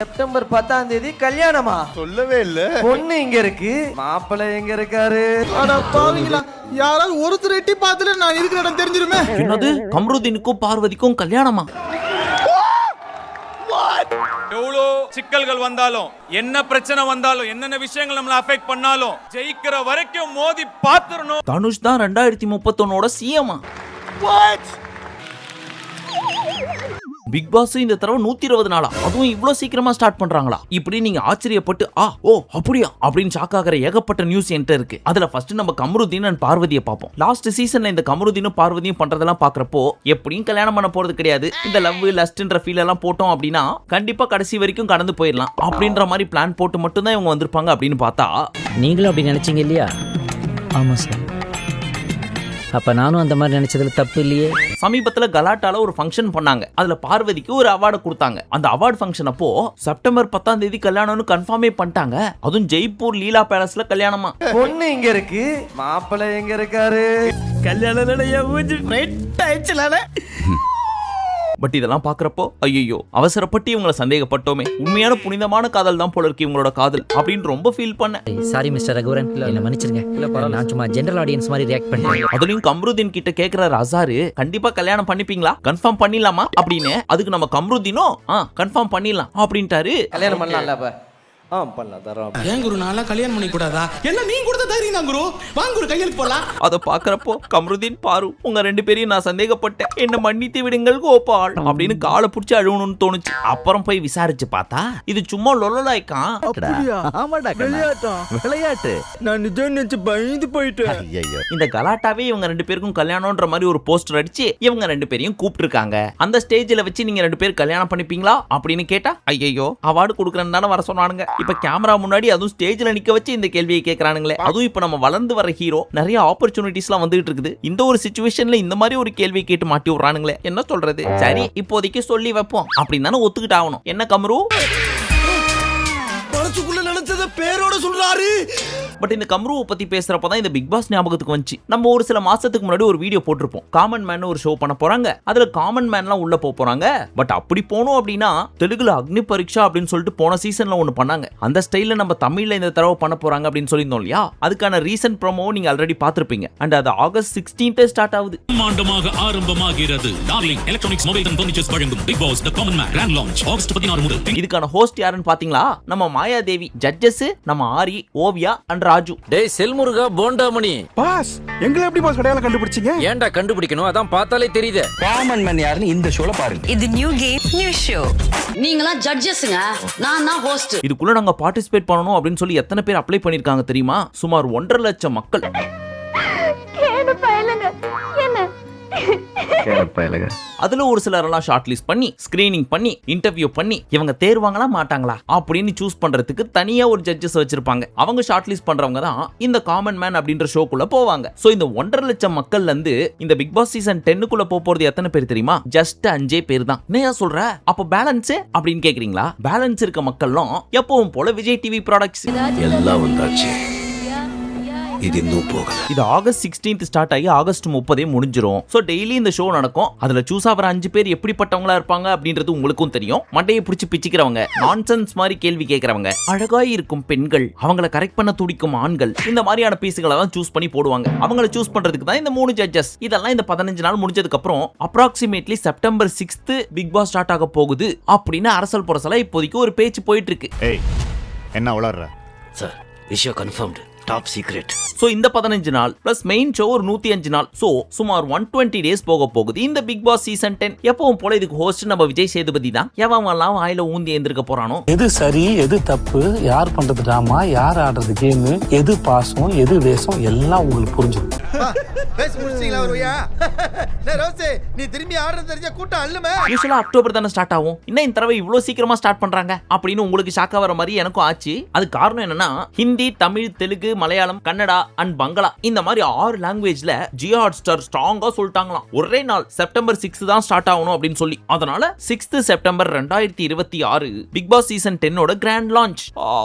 September 10ஆம் தேதி கல்யாணமா? சொல்லவே இல்ல. பொண்ணு இங்க இருக்கு, மாப்பிள்ளை எங்க இருக்காரு? அட பாவிங்களா, யாராவது ஒருத்தர் எட்டி பார்த்துல நான் இருக்கிற இடம் தெரிஞ்சிருமே. என்னது, கமருதீனுக்கும் பார்வதிக்கும் கல்யாணமா? எவ்வளோ சிக்கல்கள் வந்தாலும், என்ன பிரச்சனை வந்தாலும், என்னென்ன விஷயங்கள் நம்மள அஃபெக்ட் பண்ணாலும் ஜெயிக்கிற வரைக்கும் மோதி பாத்துறணும். தனுஷ் தான் 2031 சிஎம்மா? பிக் பாஸ் இந்த தடவை 120 நாளா, அதுவும் இவ்வளவு சீக்கிரமா ஸ்டார்ட் பண்றாங்களா? இப்படி நீங்க ஆச்சரியப்பட்டு அப்படியா அப்படின்னு ஷாக் ஆகிற ஏகப்பட்ட நியூஸ் என்கிட்ட இருக்கு. அதுல ஃபர்ஸ்ட் நம்ம கமருதீன் அண்ட் பார்வதியை பார்ப்போம். லாஸ்ட் சீசன்ல இந்த கமருதீனும் பார்வதியும் பண்றதெல்லாம் பாக்குறப்போ எப்படியும் கல்யாணம் பண்ண போறது கிடையாது, இந்த லவ் லஸ்ட்ன்ற ஃபீல் எல்லாம் போட்டோம் அப்படின்னா கண்டிப்பா கடைசி வரைக்கும் கடந்து போயிடலாம் அப்படின்ற மாதிரி பிளான் போட்டு மட்டும் தான் இவங்க வந்திருப்பாங்க அப்படின்னு பார்த்தா, நீங்களும் அப்படி நினைச்சீங்க இல்லையா? ஆமா சார். அப்ப நானும் அந்த மாதிரி நினைச்சதுல தப்பு இல்லையே. சமீபத்துல கலாட்டால ஒரு ஃபங்க்ஷன் பண்ணாங்க. அதுல பார்வதிக்கு ஒரு அவார்டு கொடுத்தாங்க. அந்த அவார்டு ஃபங்க்ஷன் அப்போ செப்டம்பர் 10ஆம் தேதி கல்யாணம்னு கன்ஃபார்மே பண்ணிட்டாங்க. அதுவும் ஜெய்ப்பூர் லீலா பேலஸ்ல கல்யாணமா. பொண்ணு இங்க இருக்கு, மாப்பிள்ளை எங்க இருக்காரு? பட் இதெல்லாம் பாக்குறப்போ ஐயோ அவசரப்பட்டு இவங்களை சந்தேகப்பட்டோமே, உண்மையான புனிதமான காதல் தான் போல இருக்கு இவங்களோட காதல் அப்படின்னு ரொம்ப ஃபீல் பண்ண. சாரி மிஸ்டர் ரகுவரன், என்ன மன்னிச்சிருங்க. நான் சும்மா ஜெனரல் ஆடியன்ஸ் மாதிரி ரியாக்ட் பண்ணேன். அதுலயும் கமருதீன் கிட்ட கேக்குறாரு அசாரு, கண்டிப்பா கல்யாணம் பண்ணிப்பீங்களா, கன்ஃபார்ம் பண்ணிடலாமா அப்படின்னு. அதுக்கு நம்ம கமருதீனும் கன்ஃபார்ம் பண்ணிடலாம் அப்படின்ட்டாரு. கல்யாணம் பண்ணலாம்ல? அப்ப பண்ணலாம், தரோம். ஏன் குரு நாளா கல்யாணம் பண்ணி கூடாதா? எல்லாம் நீ கொடுத்த தைரியம் தான் குரு. வாங்க குரு, கையெழுத்து போலாம். அத பாக்குறப்போ கமருதீன் பாரு, உங்க ரெண்டு பேரையும் நான் சந்தேகப்பட்டேன், என்ன மன்னித்து விடுங்கள் கோபால் அப்படின்னு காலை புடிச்சு அழுவணும்னு தோணுச்சு. அப்புறம் போய் விசாரிச்சு பார்த்தா இது சும்மா லொல்லலாய்க்கான். விளையாட்டு. நான் நிஜம் நினைச்சு பயந்து போயிட்டேன். இந்த கலாட்டாவே இவங்க ரெண்டு பேருக்கும் கல்யாணம்ன்ற மாதிரி ஒரு போஸ்டர் அடிச்சு இவங்க ரெண்டு பேரையும் கூப்பிட்டு இருக்காங்க. அந்த ஸ்டேஜ்ல வச்சு நீங்க ரெண்டு பேரும் கல்யாணம் பண்ணிப்பீங்களா அப்படின்னு கேட்டா ஐயோ அவார்டு கொடுக்கறேன்னு தானே வர சொன்னானுங்க. இப்ப கேமரா முன்னாடி அதுவும் ஸ்டேஜ்ல நிக்க வச்சு இந்த கேள்வியை கேக்குறானுங்களே. அதுவும் இப்ப நம்ம வளர்ந்து வர ஹீரோ நிறைய ஆப்பர்ச்சுனிட்டிஸ் எல்லாம் வந்துட்டு இருக்குது. இந்த ஒரு சிச்சுவேஷன்ல இந்த மாதிரி ஒரு கேள்வி கேட்டு மாட்டி விடுறானுங்களே, என்ன சொல்றது? சரி இப்போதைக்கு சொல்லி வைப்போம் அப்படின்னு தானே ஒத்துக்கிட்டு ஆகணும். என்ன கமரு மனசுக்குள்ள நினைச்சத பேரோட சொல்றாரு. பட் இந்த கம்ருவை பத்தி பேசுறப்பதான் இந்த பிக் பாஸ் ஞாபகத்துக்கு வந்துச்சு. நம்ம ஒரு சில மாசத்துக்கு முன்னாடி ஒரு வீடியோ போட்டிருப்போம். காமன் மேன் ஒரு ஷோ பண்ண போறாங்க. அதுல காமன் மேன்லாம் உள்ள போறாங்க. பட் அப்படி போனோம் அப்படின்னா தெலுங்குல அக்னி பரீட்சா அப்படின்னு சொல்லிட்டு போன சீசன்ல ஒன்னு பண்ணாங்க. அந்த ஸ்டைல்ல நம்ம தமிழ்ல இந்த தடவை பண்ண போறாங்க அப்படின்னு சொல்லியிருந்தோம் இல்லையா? அதுக்கான ரீசன்ட் ப்ரோமோ நீங்க ஆல்ரெடி பாத்திருப்பீங்க. அண்ட் அது ஆகஸ்ட் 16th ஸ்டார்ட் ஆகுது. மாண்டமாக ஆரம்பமாகிறது. Darling electronics mobile and furnitures வழங்கும் Bigg Boss the common man grand launch August 16 முதல். இதுக்கான ஹோஸ்ட் யாருன்னு பாத்தீங்களா? நம்ம மாயாதேவி. ஜட்ஜஸ் நம்ம ஆரி, ஓவியா அண்ட் ராஜு. டேய் செல்முருகா போண்டாமணி. பாஸ், எங்களை எப்படி பாஸ் அடையாளம் கண்டுபிடிச்சீங்க? ஏன்டா கண்டுபிடிக்கணும், அதான் பார்த்தாலே தெரியுது. காமன் மேன் யாருன்னு இந்த ஷோல பாருங்க. இது நியூ கேம், நியூ ஷோ. நீங்களா ஜட்ஜஸ்ங்க, நான் தான் ஹோஸ்ட். இதுக்குள்ள நாங்க பார்ட்டிசிபேட் பண்ணனும் அப்படின்னு சொல்லி எத்தனை பேர் அப்ளை பண்ணிருக்காங்க தெரியுமா? சுமார் 1.5 லட்சம் மக்கள். அதுல ஒரு சிலரெல்லாம் ஷார்ட் லிஸ்ட் பண்ணி ஸ்கிரீனிங் பண்ணி இன்டர்வியூ பண்ணி இவங்க தேர்வாங்களா மாட்டாங்களா அப்படின்னு சூஸ் பண்றதுக்கு தனியா ஒரு ஜட்ஜஸ் வச்சிருப்பாங்க. அவங்க ஷார்ட் லிஸ்ட் பண்றவங்க தான் இந்த காமன் மேன் அப்படின்ற ஷோக்குள்ள போவாங்க. சோ இந்த 1.5 லட்சம் மக்கள்ல இருந்து இந்த பிக் பாஸ் சீசன் 10க்குள்ள போறது எத்தனை பேர் தெரியுமா? ஜஸ்ட் 5 பேர் தான். என்ன சொல்ற? அப்ப பேலன்ஸ் அப்படின்னு கேக்குறீங்களா? பேலன்ஸ் இருக்க மக்கள்லாம் எப்பவும் போல விஜய் டிவி ப்ராடக்ட்ஸ் எல்லாம் வந்தாச்சு. இது இன்னும் போகல. இது ஆகஸ்ட் 16th ஸ்டார்ட் ஆகி ஆகஸ்ட் 30 முடிஞ்சிரும். சோ டெய்லி இந்த ஷோ நடக்கும். அதுல சூஸ் ஆகிற 5 பேர் எப்படிப்பட்டவங்களா இருப்பாங்க அப்படின்றது உங்களுக்கும் தெரியும். மண்டையை பிடிச்சு பிச்சிக்கிறவங்க, நான்சென்ஸ் மாதிரி கேள்வி கேட்கறவங்க, அழகாய் இருக்கும் பெண்கள், அவங்களை கரெக்ட் பண்ண துடிக்கும் ஆண்கள், இந்த மாதிரியான பீஸ்களை தான் சூஸ் பண்ணி போடுவாங்க. அவங்களை சூஸ் பண்றதுக்கு தான் இந்த 3 ஜட்ஜஸ். இதெல்லாம் இந்த 15 நாள் முடிஞ்சதுக்கு அப்புறம் approximately September 6th Bigg Boss start ஆக போகுது அப்படின்னு அரசல் புரசலா இப்போதைக்கு ஒரு பேச்சு போயிட்டு இருக்கு. என்ன உளறற சார்? விஷயம் கன்ஃபர்ம்டு, டாப் சீக்ரெட். சோ இந்த 15 நாள் பிளஸ் மெயின் ஷோ ஒரு 105 நாள். சோ சுமார் 120 டேஸ் போக போகுது இந்த பிக் பாஸ் சீசன் 10. எப்பவும் போல இதுக்கு ஹோஸ்ட் நம்ம விஜய் சேதுபதி தான். எவன்லாம் வாயில ஊந்தி எந்திருக்க போறானோ, எது சரி எது தப்பு, யார் பண்றது டிராமா, யார் ஆடுறது கேம், எது பாசம் எது வேஷம் எல்லாம் உங்களுக்கு புரிஞ்சிடும். நீ திரும்பி ஆடுறது தெரிஞ்ச கூட்டம் அல்லுமே. யூசுவலா அக்டோபர் தானே ஸ்டார்ட் ஆகும். இன்னும் இந்த தடவை இவ்வளவு சீக்கிரமா ஸ்டார்ட் பண்றாங்க அப்படின்னு உங்களுக்கு ஷாக்கா வர மாதிரி எனக்கும் ஆச்சு. அது காரணம் என்னன்னா ஹிந்தி, தமிழ், தெலுங்கு, மலையாளம், கன்னடா அண்ட் பங்களா இந்த மாதிரி 6 லாங்குவேஜ்ல ஜியோ ஹாட்ஸ்டார் ஸ்ட்ராங்கா சொல்லிட்டாங்களாம். ஒரே நாள் செப்டம்பர் 6 தான் ஸ்டார்ட் ஆகணும் அப்படின்னு சொல்லி. அதனால 6 செப்டம்பர் 2026 பிக் பாஸ் சீசன் 10ஓட கிராண்ட் லான்ச்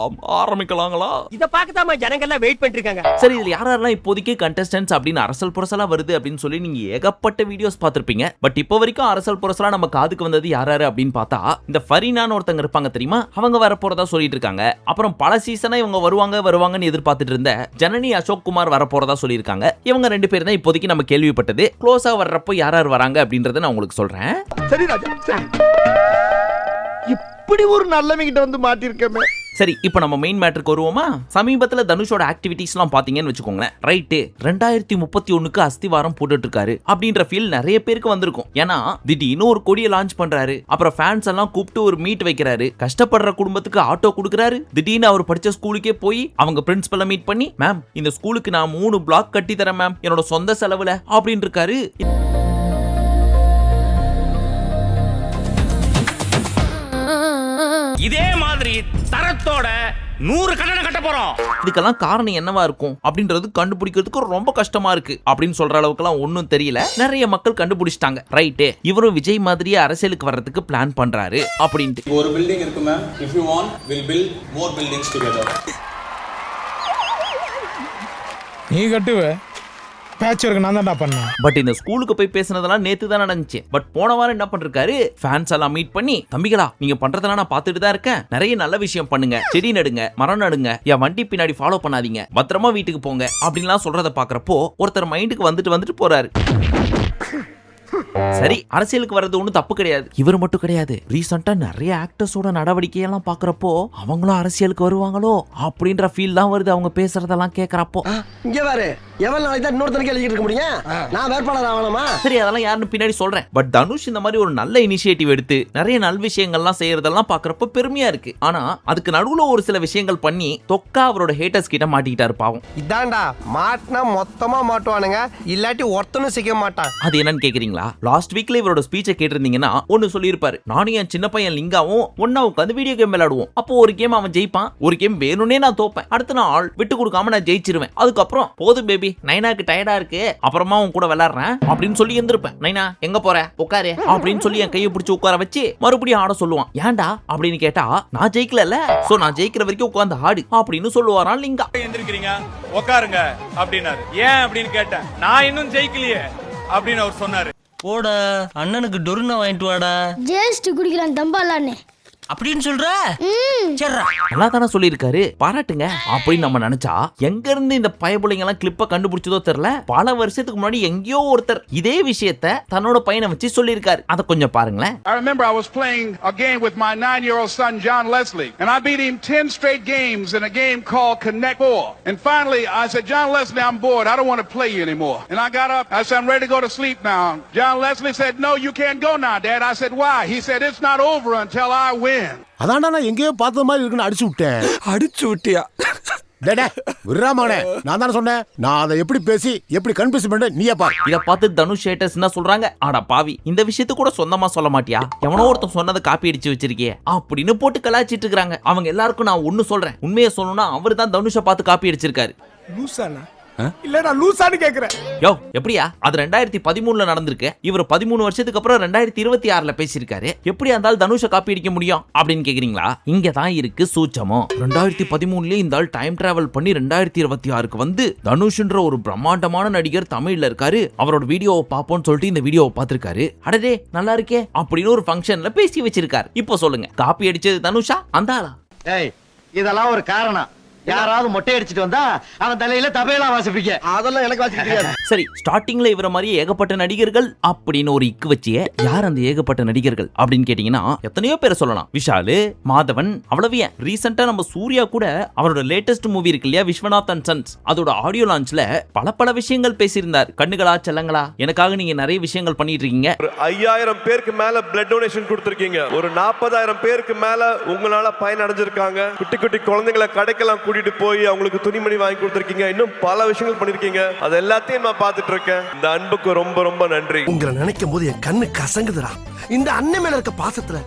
ஆரம்பிக்கலாங்களா? இத பார்க்கதாமா ஜனங்க எல்லாம் வெயிட் பண்ணிட்டு இருக்காங்க. சரி, இதுல யாரெல்லாம் இப்போதைக்கு கண்டஸ்டன்ட்ஸ் அப்படின்னு அரசல் புரசலா வருது அப்படின்னு சொல்லி நீங்க ஏகப்பட்ட வீடியோஸ் பார்த்திருப்பீங்க. பட் இப்போ வரைக்கும் அரசல் புரசலா நம்ம காதுக்கு வந்தது யாராரு அப்படின்னு பார்த்தா இந்த ஃபரீனான்னு ஒருத்தங்க இருப்பாங்க தெரியுமா, அவங்க வர போறதா சொல்லிட்டு இருக்காங்க. அப்புறம் பல சீசனா இவங்க வருவாங்கன்னு எதிர்பார்த்துட்டு இருந்த ஜனனி அசோக் குமார் வர போறதா சொல்லியிருக்காங்க. இவங்க 2 பேர் தான் இப்போதைக்கு நம்ம கேள்விப்பட்டது. க்ளோஸா வர்றப்போ யார் வராங்க அப்படின்றத நான் உங்களுக்கு சொல்றேன். சரி ராஜா, சரி. இப்படி ஒரு நல்லவங்கிட்ட வந்து மாட்டிருக்கமே. சரி, இப்போ நம்ம மெயின் மேட்டருக்கு வருவோமா? சமீபத்துல தனுஷோட ஆக்டிவிட்டிஸ்லாம் பாத்தீங்கன்னு வச்சுக்கோங்க. ரைட்டு, 2031க்கு அஸ்திவாரம் போட்டுட்டு இருக்காரு அப்படின்ற ஃபீல் நிறைய பேருக்கு வந்திருக்கும். ஏன்னா திடீர்னு ஒரு கொடியை லான்ச் பண்றாரு, அப்புறம் ஃபேன்ஸ் எல்லாம் கூப்பிட்டு ஒரு மீட் வைக்கிறாரு, கஷ்டப்படுற குடும்பத்துக்கு ஆட்டோ கொடுக்குறாரு, திடீர்னு அவர் படிச்ச ஸ்கூலுக்கே போய் அவங்க பிரின்சிபலை மீட் பண்ணி, மேம் இந்த ஸ்கூலுக்கு நான் 3 பிளாக் கட்டி தரேன் மேம் என்னோட சொந்த செலவுல அப்படின்னு இருக்காரு. இதே மாதிரி தரத்தோட 100 கட்டணம் கட்ட போறோம். இதுக்கெல்லாம் காரணம் என்னவா இருக்கும் அப்படின்றது கண்டுபிடிக்கிறதுக்கு ரொம்ப கஷ்டமா இருக்கு அப்படின்னு சொல்ற அளவுக்குலாம் ஒன்னும் தெரியல. நிறைய மக்கள் கண்டுபிடிச்சிட்டாங்க. ரைட்டு, இவரும் விஜய் மாதிரியே அரசியலுக்கு வர்றதுக்கு பிளான் பண்றாரு அப்படின்ட்டு. ஒரு பில்டிங் இருக்கு ma'am. If you want will build more buildings together. நீ கட்டுவே பேட்ச் ஒர்க் நான் தான்டா பண்ணேன். பட் இந்த ஸ்கூலுக்கு போய் பேசினதெல்லாம் நேத்து தான் நடந்துச்சு. பட் போன வாரம் என்ன பண்ணிருக்காரு, ஃபேன்ஸ் எல்லாம் மீட் பண்ணி, தம்பிகளா நீங்க பண்றதெல்லாம் நான் பார்த்துட்டு தான் இருக்கேன், நிறைய நல்ல விஷயம் பண்ணுங்க, செடி நடுங்க, மரம் நடுங்க, என் வண்டி பின்னாடி ஃபாலோ பண்ணாதீங்க, பத்திரமா வீட்டுக்கு போங்க அப்படின்லாம் சொல்றத பாக்குறப்போ ஒருத்தர் மைண்டுக்கு வந்துட்டு போறாரு. சரி, அரசியலுக்கு வர்றது ஒன்றும் தப்பு கிடையாது. இவர் மட்டும் கிடையாது, ரீசெண்டா நிறைய ஆக்டர்ஸோட நடவடிக்கையெல்லாம் பாக்குறப்போ அவங்களும் அரசியலுக்கு வருவாங்களோ அப்படின்ற ஃபீல் தான் வருது அவங்க பேசுறதெல்லாம் கேட்கறப்போ. இங்க பாரு, எவ்வளவு நாளைக்கு தான் இன்னொருத்தனுக்கு எழுதிட்டு இருக்க முடியும்? நான் வேட்பாளர் ஆகணுமா? சரி, அதெல்லாம் யாருன்னு பின்னாடி சொல்றேன். பட் தனுஷ் இந்த மாதிரி ஒரு நல்ல இனிஷியேட்டிவ் எடுத்து நிறைய நல் விஷயங்கள்லாம் செய்யறதெல்லாம் பாக்குறப்போ பெருமையா இருக்கு. ஆனா அதுக்கு நடுவுல ஒரு சில விஷயங்கள் பண்ணி தொக்கா அவரோட ஹேட்டர்ஸ் கிட்ட மாட்டிக்கிட்டாரு பாவம். இதான்டா மாட்டினா மொத்தமா மாட்டுவானுங்க, இல்லாட்டி ஒருத்தனும் சிக்க மாட்டான். அது என்னன்னு கேக்குறீங்களா? லாஸ்ட் வீக்ல இவரோட ஸ்பீச்சை கேட்டிருந்தீங்கன்னா ஒன்னு சொல்லியிருப்பாரு, நானும் என் சின்ன பையன் லிங்காவும் ஒன்னா உட்காந்து வீடியோ கேம் விளையாடுவோம். அப்போ ஒரு கேம் அவன் ஜெயிப்பான், ஒரு கேம் வேணும்னே நான் தோப்பேன், அடுத்த நாள் விட்டு கொடுக்காம நான் ஜெயிச்சிருவேன். அதுக்கப்புறம் போதும் பேபி, நைனாக்கு டயர்டா இருக்கு, அப்புறமா உன் கூட விளையாடுறேன் அப்படின்னு சொல்லி இருந்திருப்பேன். நைனா எங்க போற, உட்காரு அப்படின்னு சொல்லி என் கையை பிடிச்சி உட்கார வச்சு மறுபடியும் ஆட சொல்லுவான். ஏன்டா அப்படின்னு கேட்டா, நான் ஜெயிக்கல, சோ நான் ஜெயிக்கிற வரைக்கும் உட்கார்ந்து ஆடு அப்படின்னு சொல்லுவாராம் லிங்கா. எந்திரிக்கிறீங்க, உட்காருங்க அப்படின்னாரு. ஏன் அப்படின்னு கேட்டேன். நான் இன்னும் ஜெயிக்கலையே அப்படின்னு அவர் சொன்னாரு. போட அண்ணனுக்கு டொருன வாங்கிட்டு வாடா, ஜேஸ்ட் குடிக்கிறான் தம்பாலான்னு அப்படின்னு சொல்ற. நல்லா தானே சொல்லியிருக்காரு, பாராட்டுங்க அப்படின்னு நம்ம நினைச்சா எங்க இருந்து இந்த பயபுள்ளைங்க எல்லாம் கிளிப்ப கண்டுபிடிச்சதோ தெரியல. பல வருஷத்துக்கு முன்னாடி எங்கேயோ ஒருத்தர் இதே விஷயத்த தன்னோட பையனை வச்சு சொல்லியிருக்காரு. அதை கொஞ்சம் பாருங்களேன். I remember I was playing a game with my 9-year-old son John Leslie, and I beat him 10 straight games in a game called Connect 4. And finally I said, John Leslie, I'm bored, I don't want to play you anymore. And I got up, I said, I'm ready to go to sleep now. John Leslie said, no, you can't go now, Dad. I said, why? He said, it's not over until I win. அதான்டா நான் எங்கேயோ பார்த்த மாதிரி இருக்குன்னு அடிச்சு விட்டேன். அடிச்சு விட்டியா? விராமனே, நான் தானே சொன்னேன். நான் அதை எப்படி பேசி எப்படி கன்ஃபியூஸ் பண்ணேன் நீயே பாரு. இத பார்த்து தனுஷ் ஹேட்டர்ஸ் என்ன சொல்றாங்க, ஆடா பாவி, இந்த விஷயத்தை கூட சொந்தமா சொல்ல மாட்டியா, எவனோ ஒருத்தன் சொன்னதை காப்பி அடிச்சு வச்சிருக்கியே அப்படின்னு போட்டு கலாச்சிட்டு இருக்காங்க. அவங்க எல்லாருக்கும் நான் ஒன்னு சொல்றேன், உண்மையை சொல்லணும்னா அவர் தான் தனுஷை பார்த்து காப்பி அடிச்சிருக்காரு. லூசானா இல்ல நான் லூசான்னு கேக்குறேன். யோ எப்படியா, அது 2013ல நடந்திருக்கு. இவர் 13 வருஷத்துக்கு அப்புறம் 2026ல பேசியிருக்காரு. எப்படி இருந்தாலும் தனுஷை காப்பி அடிக்க முடியும் அப்படின்னு கேக்குறீங்களா? இங்க தான் இருக்கு சூட்சமம். 2013லயே இந்த ஆள் டைம் டிராவல் பண்ணி 2026க்கு வந்து தனுஷ்ன்ற ஒரு பிரம்மாண்டமான நடிகர் தமிழ்ல இருக்காரு, அவரோட வீடியோவை பாப்போம்னு சொல்லிட்டு இந்த வீடியோவை பார்த்திருக்காரு. அடடே நல்லா இருக்கே அப்படின்னு ஒரு ஃபங்க்ஷன்ல பேசி வச்சிருக்காரு. இப்போ சொல்லுங்க, காப்பி அடிச்சது தனுஷா அந்த ஆளா? இதெல்லாம் ஒரு காரணம். யாராவது மொட்டை அடிச்சிட்டு வந்தா அவன் தலையில தபையெல்லாம் வாசிப்பீங்க, அதெல்லாம் எனக்கு வாசிக்க தெரியாது. சரி, ஸ்டார்டிங்ல இவர மாதிரி ஏகப்பட்ட நடிகர்கள் அப்படின்னு ஒரு இக்கு வச்சியே. யார் அந்த ஏகப்பட்ட நடிகர்கள் அப்படின்னு கேட்டீங்கன்னா எத்தனையோ பேரை சொல்லலாம். விஷாலு, மாதவன், அவ்வளவு ஏன் ரீசெண்டா நம்ம சூர்யா கூட அவரோட லேட்டஸ்ட் மூவி இருக்கு இல்லையா, விஸ்வநாத் அண்ட் சன்ஸ், அதோட ஆடியோ லான்ச்ல பல விஷயங்கள் பேசியிருந்தார். கண்ணுகளா செல்லங்களா, எனக்காக நீங்க நிறைய விஷயங்கள் பண்ணிட்டு இருக்கீங்க. ஒரு 5000 பேருக்கு மேல பிளட் டொனேஷன் கொடுத்திருக்கீங்க. ஒரு 40000 பேருக்கு மேல உங்களால பயன் அடைஞ்சிருக்காங்க. குட்டி குட்டி குழந்தைகளை கடைக்கெல்லாம் கூட்டிட்டு போய் அவங்களுக்கு துணிமணி வாங்கி கொடுத்திருக்கீங்க. இன்னும் பல விஷயங்கள் பண்ணிருக்கீங்க. அது எல்லாத்தையும் நான் பார்த்துட்டு இருக்கேன். இந்த அன்புக்கு ரொம்ப ரொம்ப நன்றி. உங்களை நினைக்கும் போது என் கண்ணு கசங்குதுடா. இந்த அண்ணன் மேல இருக்க பாசத்துல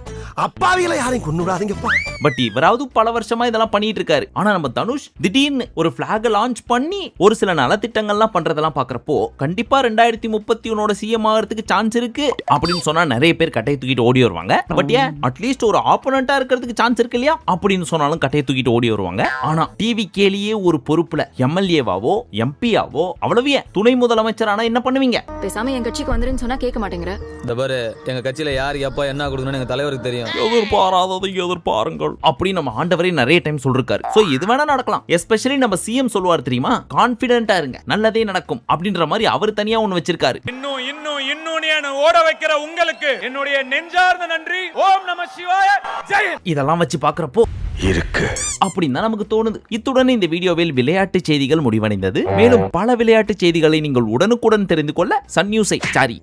அப்பாவிகளை யாரையும் கொண்டு விடாதீங்கப்பா. பட் இவராவது பல வருஷமா இதெல்லாம் பண்ணிட்டு இருக்காரு. ஆனா நம்ம தனுஷ் திடீர்னு ஒரு பிளாக லான்ச் பண்ணி ஒரு சில நலத்திட்டங்கள்லாம் பண்றதெல்லாம் பாக்குறப்போ கண்டிப்பா 2031 சிஎம் ஆகிறதுக்கு சான்ஸ் இருக்கு அப்படின்னு சொன்னா நிறைய பேர் கட்டையை தூக்கிட்டு ஓடி வருவாங்க. பட் ஏன் அட்லீஸ்ட் ஒரு ஆப்போனண்டா இருக்கிறதுக்கு சான்ஸ் இருக்கு இல்லையா அப்படின்னு சொன்னாலும் கட்டையை தூக்கிட்டு ஓடி வருவாங்க. ஆனா டிவி கேலியே ஒரு பொறுப்புல எம்எல்ஏவாவோ எம்பியாவோ அவ்வளவு துணை முதலமைச்சர் ஆனா என்ன பண்ணுவீங்க? பேசாம என் கட்சிக்கு வந்துருன்னு சொன்னா கேட்க மாட்டேங்கிற. இந்த பாரு, எங்க கட்சியில யார் எப்ப என்ன கொடுக்கணும்னு எங்க தலைவருக்கு தெரியும். எதிர்பாராததை எதிர்பாருங்கள் அப்படின்னு நம்ம ஆண்டவரே நிறைய டைம் சொல்லிருக்காரு. சோ இது வேணா நடக்கலாம். எஸ்பெஷலி நம்ம சிஎம் சொல்லுவார் தெரியுமா, கான்பிடென்ட்டா இருங்க, நல்லதே நடக்கும் அப்படின்ற மாதிரி அவர் தனியா ஒண்ணு வச்சிருக்காரு. இன்னும் ஓட வைக்கிற உங்களுக்கு என்னுடைய நெஞ்சார்ந்த நன்றி. ஓம் நம சிவாய ஜெய். இதெல்லாம் வச்சு பாக்குறப்போ இருக்கு அப்படின்னு நமக்கு தோணுது. இத்துடன் இந்த வீடியோவில் விளையாட்டு செய்திகள் முடிவடைந்தது. மேலும் பல விளையாட்டு செய்திகளை நீங்கள் உடனுக்குடன் தெரிந்து கொள்ள சன் நியூஸை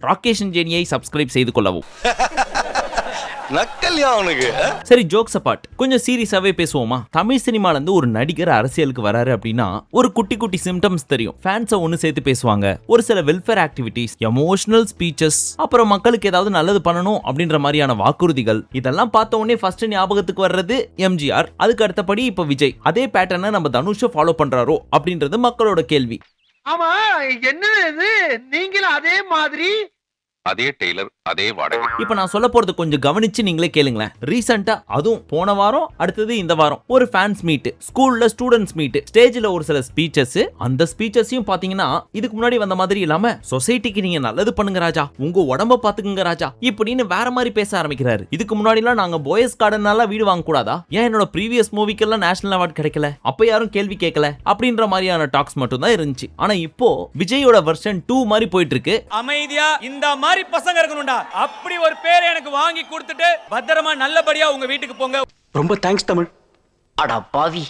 ராகேஷ் ஜேனியை சப்ஸ்கிரைப் செய்து கொள்ளவும். நக்கல்யா அவனுக்கு. சரி, ஜோக்ஸ் அபார்ட், கொஞ்சம் சீரியஸாவே பேசுவோமா? தமிழ் சினிமால இருந்து ஒரு நடிகர் அரசியலுக்கு வராரு அப்படின்னா ஒரு குட்டி குட்டி சிம்டம்ஸ் தெரியும். ஃபேன்ஸை ஒன்னு சேர்த்து பேசுவாங்க, ஒரு சில வெல்ஃபேர் ஆக்டிவிட்டீஸ், எமோஷனல் ஸ்பீச்சஸ், அப்புறம் மக்களுக்கு ஏதாவது நல்லது பண்ணணும் அப்படின்ற மாதிரியான வாக்குறுதிகள். இதெல்லாம் பார்த்த உடனே ஃபர்ஸ்ட் ஞாபகத்துக்கு வர்றது எம்ஜிஆர். அதுக்கு அடுத்தபடி இப்ப விஜய். அதே பேட்டர்னை நம்ம தனுஷை ஃபாலோ பண்றாரோ அப்படின்றது மக்களோட கேள்வி. ஆமா, என்ன இது, நீங்களும் அதே மாதிரி அதே டெய்லர் அதே வாடகை. இப்ப நான் சொல்ல போறது கொஞ்சம் கவனிச்சு நீங்களே கேளுங்களேன். ரீசெண்டா, அதுவும் போன வாரம் அடுத்தது இந்த வாரம், ஒரு ஃபேன்ஸ் மீட், ஸ்கூல்ல ஸ்டூடெண்ட்ஸ் மீட், ஸ்டேஜ்ல ஒரு சில ஸ்பீச்சஸ். அந்த ஸ்பீச்சஸையும் பாத்தீங்கன்னா இதுக்கு முன்னாடி வந்த மாதிரி இல்லாம சொசைட்டிக்கு நீங்க நல்லது பண்ணுங்க ராஜா, உங்க உடம்ப பாத்துக்குங்க ராஜா இப்படின்னு வேற மாதிரி பேச ஆரம்பிக்கிறாரு. இதுக்கு முன்னாடி எல்லாம் நாங்க போயஸ் கார்டனால வீடு வாங்க கூடாதா, ஏன் என்னோட ப்ரீவியஸ் மூவிக்கெல்லாம் நேஷனல் அவார்ட் கிடைக்கல, அப்ப யாரும் கேள்வி கேட்கல அப்படின்ற மாதிரியான டாக்ஸ் மட்டும் தான் இருந்துச்சு. ஆனா இப்போ விஜயோட வெர்ஷன் 2 மாதிரி போயிட்டு இருக்கு. அமைதியா இந்த மாதிரி பசங்க இருக்கணும்டா, அப்படி ஒரு பேரை எனக்கு வாங்கி கொடுத்துட்டு பத்திரமா நல்லபடியா உங்க வீட்டுக்கு போங்க. ரொம்ப தேங்க்ஸ் தமிழ். அடா பாவி,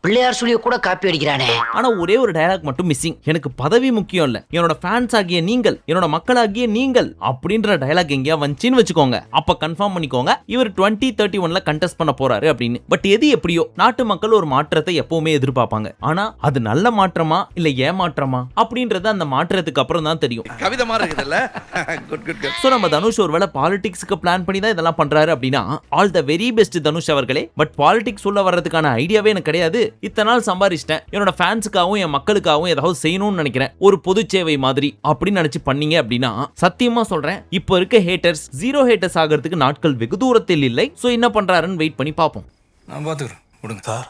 பிள்ளையார் சொல்லிய கூட காப்பி அடிக்கிறானே. ஆனா ஒரே ஒரு டயலாக் மட்டும் மிஸ்ஸிங். எனக்கு பதவி முக்கியம் இல்ல, என்னோட ஃபேன்ஸ் ஆகிய நீங்கள், என்னோட மக்களாகிய நீங்கள் அப்படின்ற டயலாக் எங்கேயா வந்துச்சுன்னு வச்சுக்கோங்க, அப்ப கன்ஃபார்ம் பண்ணிக்கோங்க இவர் 2031ல கண்டெஸ்ட் பண்ண போறாரு அப்படின்னு. பட் எது எப்படியோ நாட்டு மக்கள் ஒரு மாற்றத்தை எப்பவுமே எதிர்பார்ப்பாங்க. ஆனா அது நல்ல மாற்றமா இல்ல ஏமாற்றமா அப்படின்றது அந்த மாற்றத்துக்கு அப்புறம் தான் தெரியும். கவிதை மாதிரி இருக்குதுல்ல. Good good good. சோ நம்ம தனுஷ் ஒருவேளை பாலிடிக்ஸ்க்கு பிளான் பண்ணி தான் இதெல்லாம் பண்றாரு அப்படின்னா all the very best Dhanush அவர்களே. பட் பாலிடிக்ஸ் உள்ள வர்றதுக்கான ஐடியாவே எனக்கு கிடையாது. இத்தனை நாள் சம்பாரிச்சிட்டேன், என்னோட ஃபேன்ஸுக்காகவும் என் மக்களுக்காகவும் ஏதாவது செய்யணும்னு நினைக்கிறேன், ஒரு பொது சேவை மாதிரி அப்படின்னு நினைச்சு பண்ணீங்க அப்படின்னா சத்தியமா சொல்றேன், இப்போ இருக்க ஹேட்டர்ஸ் 0 ஹேட்டர்ஸ் ஆகிறதுக்கு நாட்கள் வெகு தூரத்தில் இல்லை. சோ என்ன பண்றாருன்னு வெயிட் பண்ணி பார்ப்போம். நான் பாத்துக்கிறேன், விடுங்க சார்.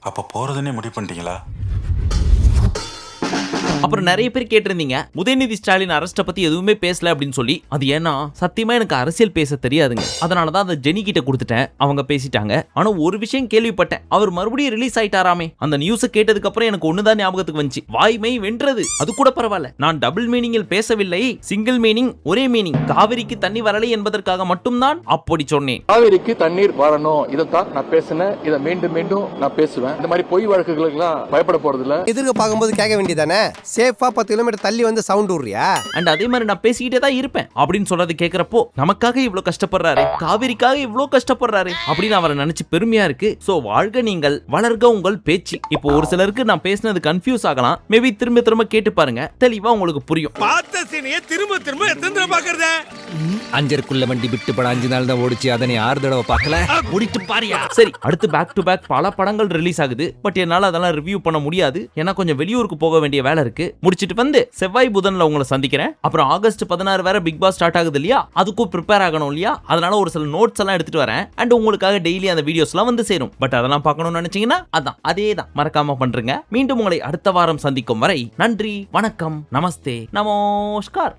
அப்ப போறதுன்னே முடிவு பண்ணிட்டீங்களா? அப்புறம் நிறைய பேர் கேட்டிருந்தீங்க உதயநிதி ஸ்டாலின் அரெஸ்ட பத்தி எதுவுமே பேசல அப்படின்னு சொல்லி. அது ஏன்னா சத்தியமா எனக்கு அரசியல் பேச தெரியாதுங்க, அதனாலதான் அதை ஜெனி கிட்ட கொடுத்துட்டேன், அவங்க பேசிட்டாங்க. ஆனா ஒரு விஷயம் கேள்விப்பட்டேன், அவர் மறுபடியும் ரிலீஸ் ஆயிட்டாராமே. அந்த நியூஸை கேட்டதுக்கு அப்புறம் எனக்கு ஒண்ணுதான் ஞாபகத்துக்கு வந்துச்சு, வாய்மை வென்றது. அது கூட பரவாயில்ல, நான் டபுள் மீனிங்கில் பேசவில்லை, சிங்கிள் மீனிங், ஒரே மீனிங். காவிரிக்கு தண்ணி வரலை என்பதற்காக மட்டும்தான் அப்படி சொன்னேன். காவிரிக்கு தண்ணீர் வரணும், இதைத்தான் நான் பேசினேன், இதை மீண்டும் மீண்டும் நான் பேசுவேன். இந்த மாதிரி பொய் வழக்குகளுக்கு பயப்பட போறது இல்ல. எதிர்க்க பார்க்கும்போது கேட்க வேண்டியதானே, சேஃபா 10 கிலோமீட்டர் தள்ளி வந்து சவுண்ட் விடுறியா? அண்ட் அதே மாதிரி நான் பேசிக்கிட்டே தான் இருப்பேன் அப்படின்னு சொல்றது கேட்கிறப்போ நமக்காக இவ்வளவு கஷ்டப்படுறாரு, காவிரிக்காக இவ்வளவு கஷ்டப்படுறாரு அப்படின்னு அவரை நினைச்சு பெருமையா இருக்கு. சோ வாழ்க நீங்கள், வளர்க உங்கள் பேச்சு. இப்போ ஒரு சிலருக்கு நான் பேசினது கன்ஃபியூஸ் ஆகலாம், மேபி திரும்ப திரும்ப கேட்டு பாருங்க, தெளிவா உங்களுக்கு புரியும். பார்த்த சீனையே திரும்ப திரும்ப எத்தனை தடவை பாக்குறதே? அஞ்சருக்குள்ள வண்டி விட்டு படம் 5 நாள் தான் ஓடிச்சு, அதனை 6 தடவை பார்க்கல. முடிச்சு பாரியா. சரி, அடுத்து பேக் டு பேக் பல படங்கள் ரிலீஸ் ஆகுது. பட் என்னால அதெல்லாம் ரிவ்யூ பண்ண முடியாது, ஏன்னா கொஞ்சம் வெளியூருக்கு போக வேண்டிய வேலை இருக்கு. முடிச்சிட்டு வந்து செவ்வாய் புதன்ல உங்களை சந்திக்கிறேன். அப்புறம் ஆகஸ்ட் 16 வேற பிக் பாஸ் ஸ்டார்ட் ஆகுது இல்லையா, அதுக்கும் ப்ரிப்பேர் ஆகணும் இல்லையா, அதனால ஒரு சில நோட்ஸ் எல்லாம் எடுத்துட்டு வரேன். அண்ட் உங்களுக்காக டெய்லி அந்த வீடியோஸ் எல்லாம் வந்து சேரும். பட் அதெல்லாம் பார்க்கணும்னு நினைச்சீங்கன்னா அதான் அதேதான் மறக்காம பண்றீங்க. மீண்டும் உங்களை அடுத்த வாரம் சந்திக்கும் வரை நன்றி, வணக்கம், நமஸ்தே, நமஸ்கார்.